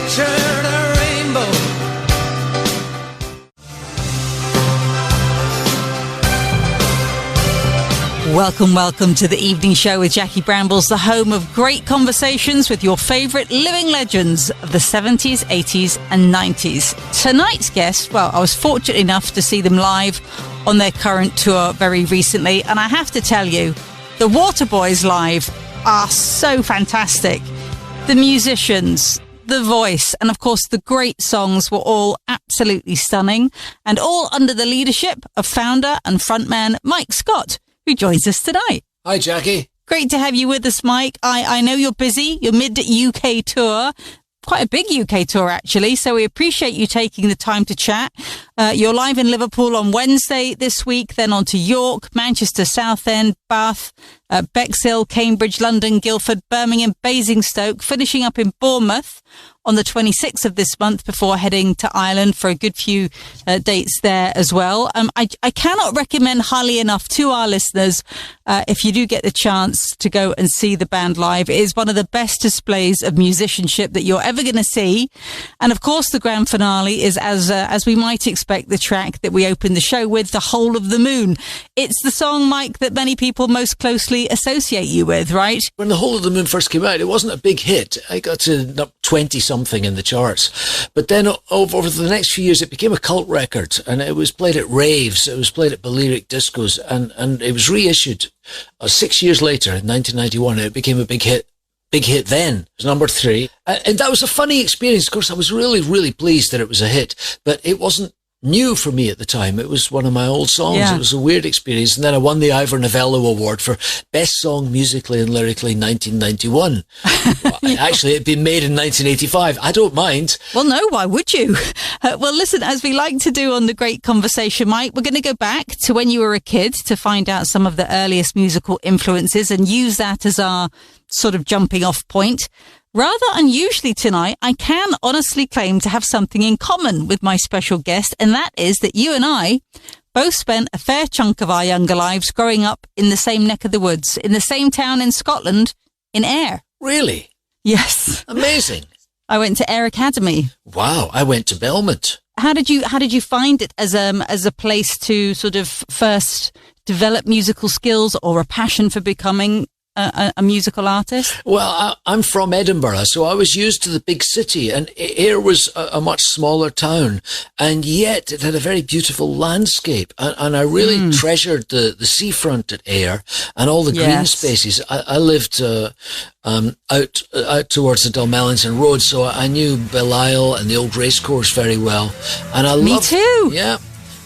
pictured a rainbow. Welcome to the evening show with Jackie Brambles, the home of great conversations with your favourite living legends of the 70s, 80s and 90s. Tonight's guest, well, I was fortunate enough to see them live on their current tour very recently, and I have to tell you, the Waterboys live are so fantastic. The musicians, the voice, and of course the great songs were all absolutely stunning, and all under the leadership of founder and frontman Mike Scott, who joins us tonight. Hi, Jackie. Great to have you with us, Mike. I know you're busy. You're mid-UK tour. Quite a big UK tour, actually, so we appreciate you taking the time to chat. You're live in Liverpool on Wednesday this week, then on to York, Manchester, Southend, Bath, Bexhill, Cambridge, London, Guildford, Birmingham, Basingstoke, finishing up in Bournemouth on the 26th of this month before heading to Ireland for a good few dates there as well. I cannot recommend highly enough to our listeners, if you do get the chance to go and see the band live. It is one of the best displays of musicianship that you're ever going to see. And of course, the grand finale is, as we might expect, the track that we opened the show with, The Whole of the Moon. It's the song, Mike, that many people most closely associate you with, right? When The Whole of the Moon first came out, it wasn't a big hit. I got to 20-something in the charts. But then over the next few years, it became a cult record, and it was played at raves, it was played at Balearic discos, and it was reissued 6 years later, in 1991, and it became a big hit. Big hit then. It was number 3. And that was a funny experience. Of course, I was really, really pleased that it was a hit, but it wasn't new for me at the time. It was one of my old songs. Yeah. It was a weird experience. And then I won the Ivor Novello Award for Best Song Musically and Lyrically in 1991. Actually, it'd been made in 1985. I don't mind. Well, no, why would you? Well, listen, as we like to do on The Great Conversation, Mike, we're going to go back to when you were a kid to find out some of the earliest musical influences and use that as our sort of jumping off point. Rather unusually tonight, I can honestly claim to have something in common with my special guest, and that is that you and I both spent a fair chunk of our younger lives growing up in the same neck of the woods, in the same town in Scotland, in Ayr. Really? Yes. Amazing. I went to Ayr Academy. Wow, I went to Belmont. How did you find it as a place to sort of first develop musical skills or a passion for becoming a musical artist? Well, I'm from Edinburgh, so I was used to the big city, and Ayr was a much smaller town, and yet it had a very beautiful landscape, and I really treasured the seafront at Ayr and all the green spaces. I lived out towards the Dalmellington Road, so I knew Belial and the old racecourse very well, and I loved. Me too. Yeah.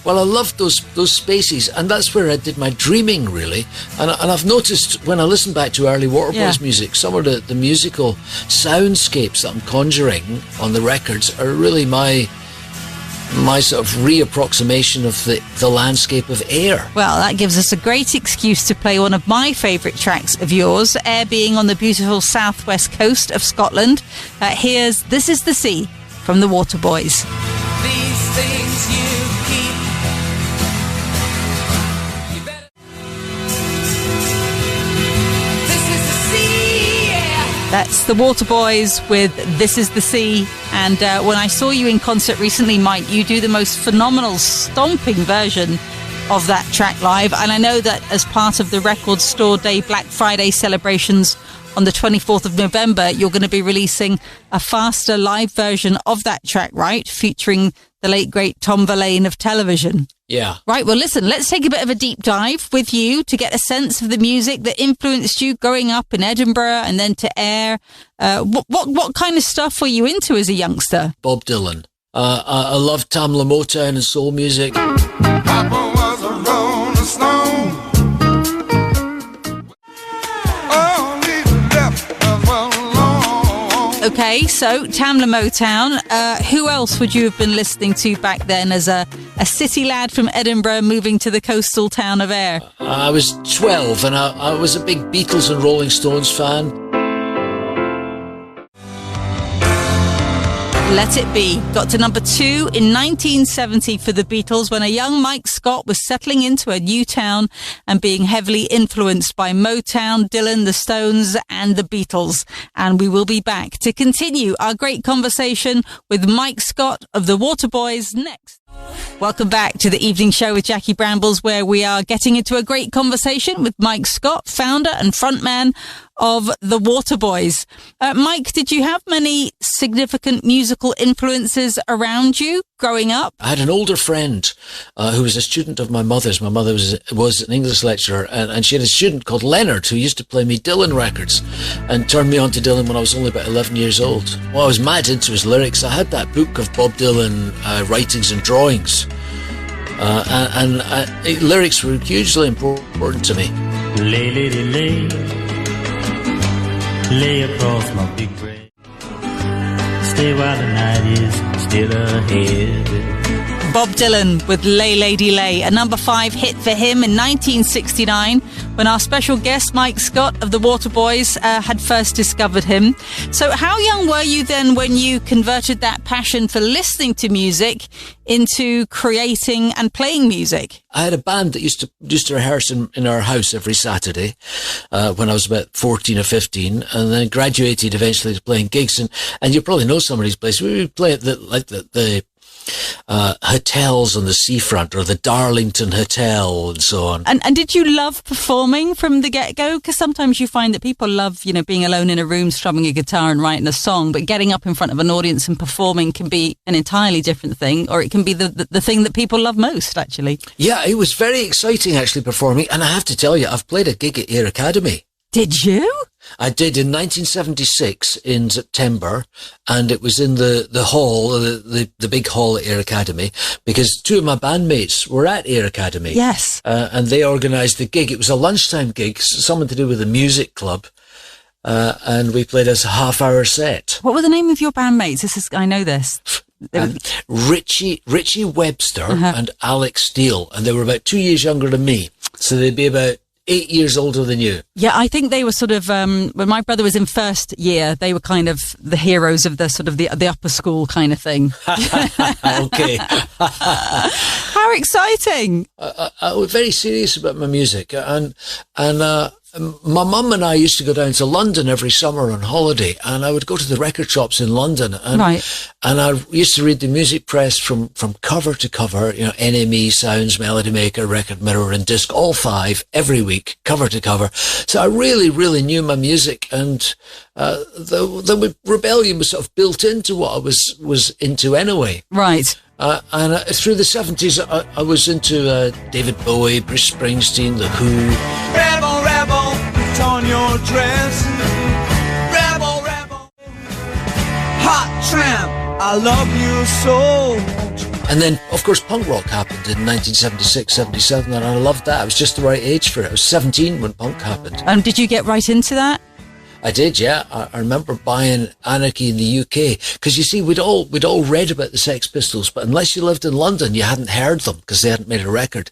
Well, I loved those spaces, and that's where I did my dreaming, really. And I've noticed when I listen back to early Waterboys music, some of the musical soundscapes that I'm conjuring on the records are really my sort of reapproximation of the landscape of Ayr. Well, that gives us a great excuse to play one of my favourite tracks of yours, Ayr being on the beautiful southwest coast of Scotland. Here's This Is the Sea from the Waterboys. These things you keep. That's the Waterboys with This Is the Sea. And when I saw you in concert recently, Mike, you do the most phenomenal stomping version of that track live. And I know that as part of the Record Store Day Black Friday celebrations on the 24th of November, you're going to be releasing a faster live version of that track, right? Featuring the late, great Tom Verlaine of television. Yeah. Right, well, listen, let's take a bit of a deep dive with you to get a sense of the music that influenced you growing up in Edinburgh and then to Ayr. What kind of stuff were you into as a youngster? Bob Dylan. I loved Tamla Motown and soul music. Papa was a rolling stone. Okay, so Tamla Motown. Who else would you have been listening to back then as a city lad from Edinburgh moving to the coastal town of Ayr? I was 12 and I was a big Beatles and Rolling Stones fan. Let It Be got to number 2 in 1970 for the Beatles when a young Mike Scott was settling into a new town and being heavily influenced by Motown, Dylan, the Stones and the Beatles. And we will be back to continue our great conversation with Mike Scott of the Waterboys next. Welcome back to the evening show with Jackie Brambles, where we are getting into a great conversation with Mike Scott, founder and frontman of the Waterboys. Mike, did you have many significant musical influences around you growing up? I had an older friend who was a student of my mother's. My mother was an English lecturer, and she had a student called Leonard who used to play me Dylan records and turned me on to Dylan when I was only about 11 years old. Well, I was mad into his lyrics. I had that book of Bob Dylan writings and drawings, and lyrics were hugely important to me. Lay, lady, lay, lay across my big grave. Stay while the night is still ahead. Bob Dylan with Lay Lady Lay, a number 5 hit for him in 1969 when our special guest Mike Scott of the Waterboys had first discovered him. So how young were you then when you converted that passion for listening to music into creating and playing music? I had a band that used to rehearse in our house every Saturday when I was about 14 or 15, and then graduated eventually to playing gigs. And you probably know some of these places. We would play at the hotels on the seafront, or the Darlington Hotel and so on. And did you love performing from the get-go? Because sometimes you find that people love, being alone in a room, strumming a guitar and writing a song, but getting up in front of an audience and performing can be an entirely different thing, or it can be the thing that people love most, actually. Yeah, it was very exciting actually performing, and I have to tell you, I've played a gig at Ayr Academy. Did you? I did in 1976 in September, and it was in the hall, the big hall at Ayr Academy, because 2 of my bandmates were at Ayr Academy. Yes. And they organised the gig. It was a lunchtime gig, something to do with a music club, and we played us a half-hour set. What were the name of your bandmates? I know this. Richie Webster and Alex Steele, and they were about 2 years younger than me, so they'd be about 8 years older than you. Yeah, I think they were sort of, when my brother was in first year, they were kind of the heroes of the sort of the upper school kind of thing. Okay. How exciting. I was very serious about my music, and my mum and I used to go down to London every summer on holiday, and I would go to the record shops in London, and I used to read the music press from cover to cover, NME, Sounds, Melody Maker, Record Mirror and Disc, all 5 every week, cover to cover. So I really, really knew my music, and the rebellion was sort of built into what I was into anyway. Right. And through the 70s, I was into David Bowie, Bruce Springsteen, The Who. Rebel, rebel, put on your dress. Rebel, rebel. Hot tramp, I love you so. And then, of course, punk rock happened in 1976, 77, and I loved that. I was just the right age for it. I was 17 when punk happened. Did you get right into that? I did, yeah. I remember buying Anarchy in the UK, because you see, we'd all read about the Sex Pistols, but unless you lived in London, you hadn't heard them because they hadn't made a record.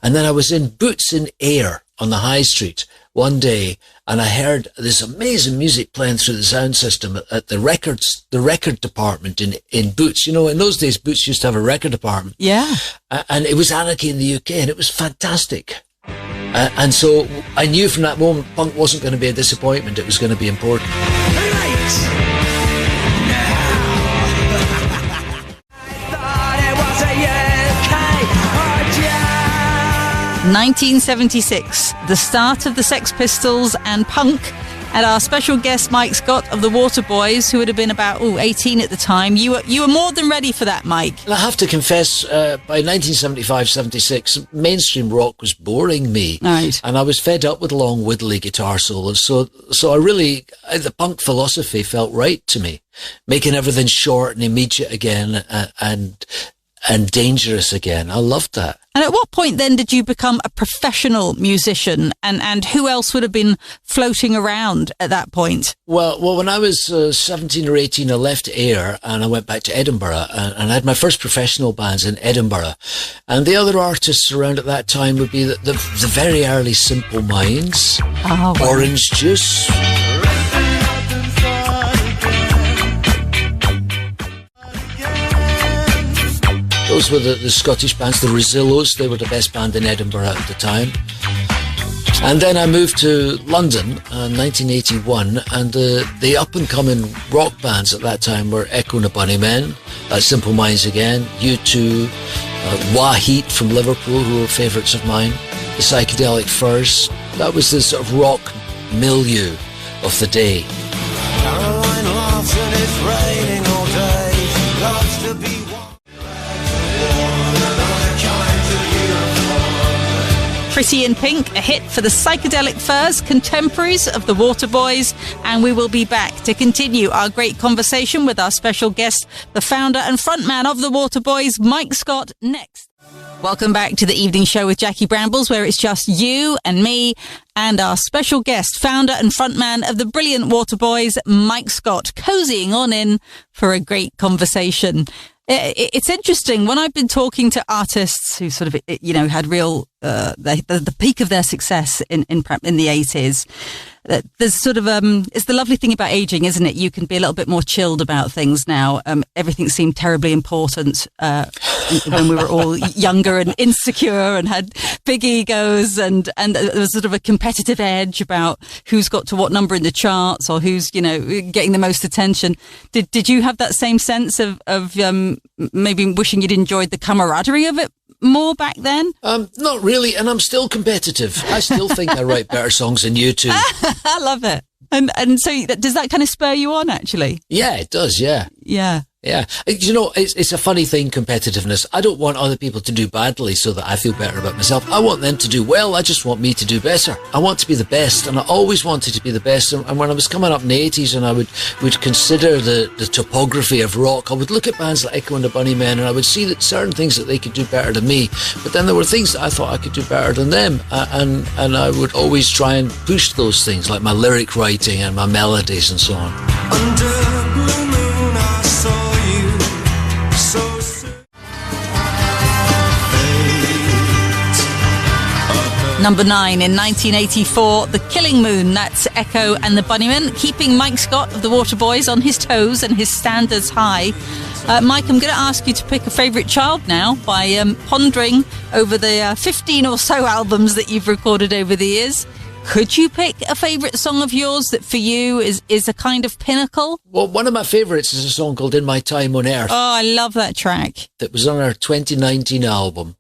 And then I was in Boots in Ayr on the High Street one day, and I heard this amazing music playing through the sound system at the record department in Boots. In those days, Boots used to have a record department. Yeah. And it was Anarchy in the UK, and it was fantastic. And so I knew from that moment punk wasn't going to be a disappointment, it was going to be important. 1976, the start of the Sex Pistols and punk, and our special guest Mike Scott of the Waterboys, who would have been about 18 at the time. You were more than ready for that, Mike. I have to confess, by 1975-76, mainstream rock was boring me, right. And I was fed up with long whittly guitar solos. So the punk philosophy felt right to me, making everything short and immediate again, and dangerous again. I loved that. And at what point then did you become a professional musician, and who else would have been floating around at that point? Well, when I was 17 or 18, I left Ayr and I went back to Edinburgh, and I had my first professional bands in Edinburgh. And the other artists around at that time would be the very early Simple Minds, Orange Juice. Those were the Scottish bands, the Rosillos. They were the best band in Edinburgh at the time. And then I moved to London in 1981, and the up-and-coming rock bands at that time were Echo and the Bunnymen, Simple Minds Again, U2, Wah-Heat from Liverpool, who were favourites of mine, the Psychedelic Furs. That was the sort of rock milieu of the day. Caroline laughs and it's raining all day. She loves to be Pretty in Pink, a hit for the Psychedelic Furs, contemporaries of the Waterboys, and we will be back to continue our great conversation with our special guest, the founder and frontman of the Waterboys, Mike Scott, next. Welcome back to the evening show with Jackie Brambles, where it's just you and me and our special guest, founder and frontman of the brilliant Waterboys, Mike Scott, cozying on in for a great conversation. It's interesting when I've been talking to artists who sort of, had real the peak of their success in the 80s. There's sort of it's the lovely thing about aging, isn't it? You can be a little bit more chilled about things now. Everything seemed terribly important when we were all younger and insecure and had big egos, and there was sort of a competitive edge about who's got to what number in the charts or who's getting the most attention. Did you have that same sense of maybe wishing you'd enjoyed the camaraderie of it more back then? Not really, and I'm still competitive. I still think I write better songs than you two. I love it. And so does that kind of spur you on, actually? Yeah, it does, yeah. Yeah. Yeah. It's a funny thing, competitiveness. I don't want other people to do badly so that I feel better about myself. I want them to do well. I just want me to do better. I want to be the best, and I always wanted to be the best. And when I was coming up in the 80s and I would consider the topography of rock, I would look at bands like Echo and the Bunnymen, and I would see that certain things that they could do better than me. But then there were things that I thought I could do better than them. And I would always try and push those things, like my lyric writing and my melodies and so on. under blue moon. I saw you so soon. Number 9 in 1984, The Killing Moon. That's Echo and the Bunnymen, keeping Mike Scott of the Waterboys on his toes and his standards high. Mike, I'm going to ask you to pick a favourite child now by pondering over the 15 or so albums that you've recorded over the years. Could you pick a favourite song of yours that for you is a kind of pinnacle? Well, one of my favourites is a song called In My Time on Earth. Oh, I love that track. That was on our 2019 album,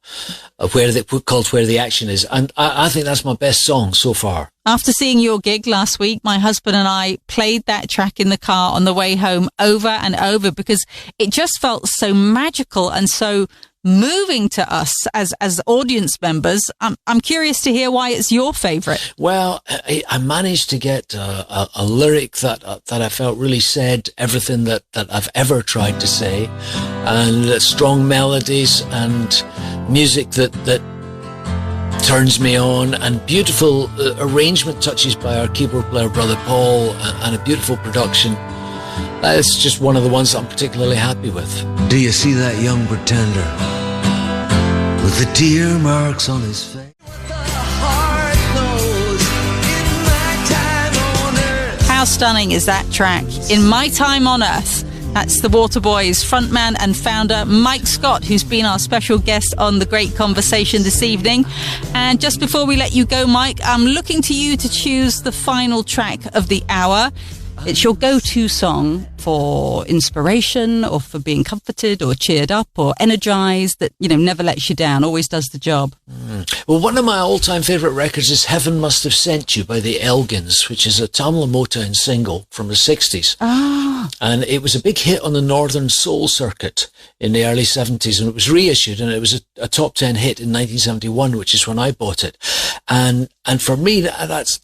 called Where the Action Is. And I think that's my best song so far. After seeing your gig last week, my husband and I played that track in the car on the way home over and over because it just felt so magical and so moving to us as audience members. I'm curious to hear why it's your favourite. Well, I managed to get a lyric that I felt really said everything that I've ever tried to say, and strong melodies and music that turns me on, and beautiful arrangement touches by our keyboard player brother Paul, and a beautiful production. It's just one of the ones that I'm particularly happy with. Do you see that young pretender with the tear marks on his face? How stunning is that track? In My Time on Earth. That's the Waterboys frontman and founder Mike Scott, who's been our special guest on The Great Conversation this evening. And just before we let you go, Mike, I'm looking to you to choose the final track of the hour. It's your go-to song for inspiration or for being comforted or cheered up or energized, that, never lets you down, always does the job. Well, one of my all-time favourite records is Heaven Must Have Sent You by the Elgins, which is a Tamla Motown single from the 60s. Ah. And it was a big hit on the Northern Soul circuit in the early 70s, and it was reissued, and it was a top 10 hit in 1971, which is when I bought it. And for me, that's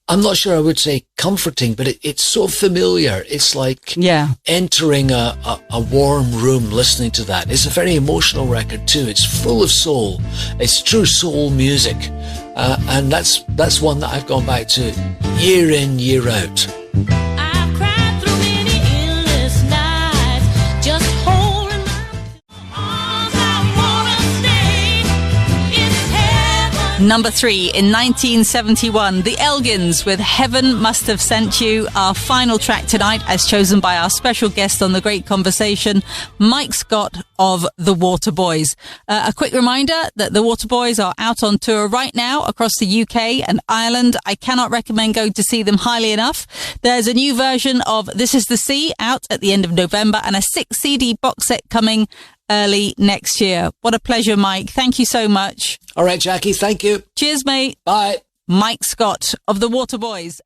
I'm not sure I would say comforting, but it's so familiar. It's like entering a warm room listening to that. It's a very emotional record too. It's full of soul. It's true soul music. And that's one that I've gone back to year in, year out. I've cried through many endless nights, just holding my arms. I wanna stay. It's heaven. Number 3, in 1971, the Elgins with Heaven Must Have Sent You, our final track tonight, as chosen by our special guest on The Great Conversation, Mike Scott of the Waterboys. A quick reminder that the Waterboys are out on tour right now across the UK and Ireland. I cannot recommend going to see them highly enough. There's a new version of This Is the Sea out at the end of November and a 6 CD box set coming early next year. What a pleasure, Mike. Thank you so much. All right, Jackie, thank you. Cheers, mate. Bye. Mike Scott of the Waterboys.